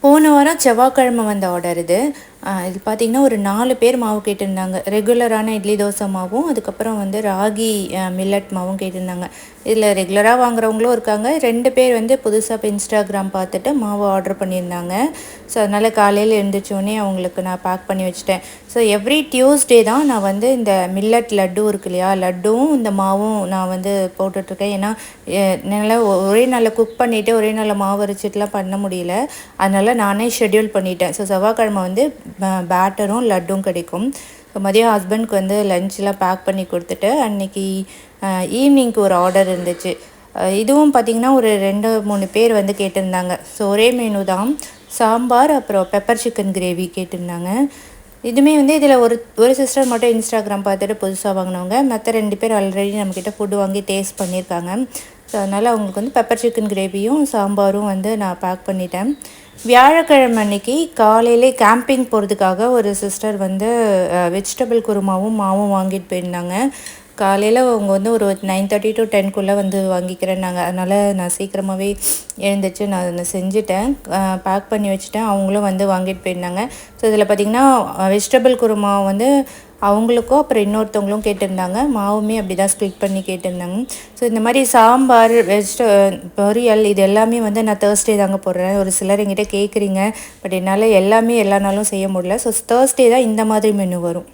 போன வாரம் செவ்வாய்க்கிழமை வந்த ஆர்டர் இது. இது பார்த்திங்கன்னா ஒரு 4 பேர் மாவு கேட்டிருந்தாங்க. ரெகுலரான இட்லி தோசை மாவும், அதுக்கப்புறம் வந்து ராகி மில்லட் மாவும் கேட்டிருந்தாங்க. இதில் ரெகுலராக வாங்குறவங்களும் இருக்காங்க. 2 பேர் வந்து புதுசாக இப்போ இன்ஸ்டாகிராம் பார்த்துட்டு மாவு ஆர்டர் பண்ணியிருந்தாங்க. ஸோ அதனால் காலையில் எழுந்திரிச்சோடனே அவங்களுக்கு நான் பேக் பண்ணி வச்சுட்டேன். ஸோ எவ்ரி டியூஸ்டே தான் நான் வந்து இந்த மில்லட் லட்டு இருக்கு இல்லையா, லட்டும் இந்த மாவும் நான் வந்து போட்டுட்ருக்கேன். ஏன்னா என்னால் ஒரே நாளில் குக் பண்ணிவிட்டு ஒரே நாளில் மாவு அரைச்சிட்டுலாம் பண்ண முடியல. அதனால் நானே ஷெட்யூல் பண்ணிட்டேன். ஸோ செவ்வாய்க்கிழமை வந்து பேட்டரும் லட்டும் கிடைக்கும். ஸோ மதியம் ஹஸ்பண்ட்க்கு வந்து லஞ்செலாம் பேக் பண்ணி கொடுத்துட்டு அன்றைக்கி ஈவினிங்க்கு ஒரு ஆர்டர் இருந்துச்சு. இதுவும் பார்த்திங்கன்னா ஒரு 2-3 பேர் வந்து கேட்டிருந்தாங்க. ஸோ ஒரே மெனு தான். சாம்பார் அப்புறம் பெப்பர் சிக்கன் கிரேவி கேட்டிருந்தாங்க. இதுவுமே வந்து இதில் ஒரு சிஸ்டர் மட்டும் இன்ஸ்டாகிராம் பார்த்துட்டு புதுசாக வாங்கினவங்க. மற்ற 2 பேர் ஆல்ரெடி நம்மக்கிட்ட ஃபுட்டு வாங்கி டேஸ்ட் பண்ணியிருக்காங்க. ஸோ அதனால் அவங்களுக்கு வந்து பெப்பர் சிக்கன் கிரேவியும் சாம்பாரும் வந்து நான் பேக் பண்ணிட்டேன். வியாழக்கிழமை அன்னைக்கு காலையிலே கேம்பிங் போகிறதுக்காக ஒரு சிஸ்டர் வந்து வெஜிடபிள் குருமாவும் மாவும் வாங்கிட்டு போயிருந்தாங்க. காலையில் அவங்க வந்து ஒரு 9:30 to 10க்குள்ளே வந்து வாங்கிக்கிறேன்னாங்க. அதனால் நான் சீக்கிரமாகவே எழுந்திரிச்சு நான் செஞ்சுட்டேன், பேக் பண்ணி வச்சுட்டேன். அவங்களும் வந்து வாங்கிட்டு போயிருந்தாங்க. ஸோ இதில் பார்த்திங்கன்னா வெஜிடபிள் குருமா வந்து அவங்களுக்கும் அப்புறம் இன்னொருத்தவங்களும் கேட்டிருந்தாங்க. மாவுமே அப்படி தான் ஸ்ப்ளிட் பண்ணி கேட்டிருந்தாங்க. ஸோ இந்த மாதிரி சாம்பார் பொரியல் இது எல்லாமே வந்து நான் தேர்ஸ்டே தாங்க போடுறேன். ஒரு சிலர் என்கிட்ட கேட்குறீங்க, பட் என்னால் எல்லாமே எல்லா நாளும் செய்ய முடியல. ஸோ தேர்ஸ்டே தான் இந்த மாதிரி மெனு வரும்.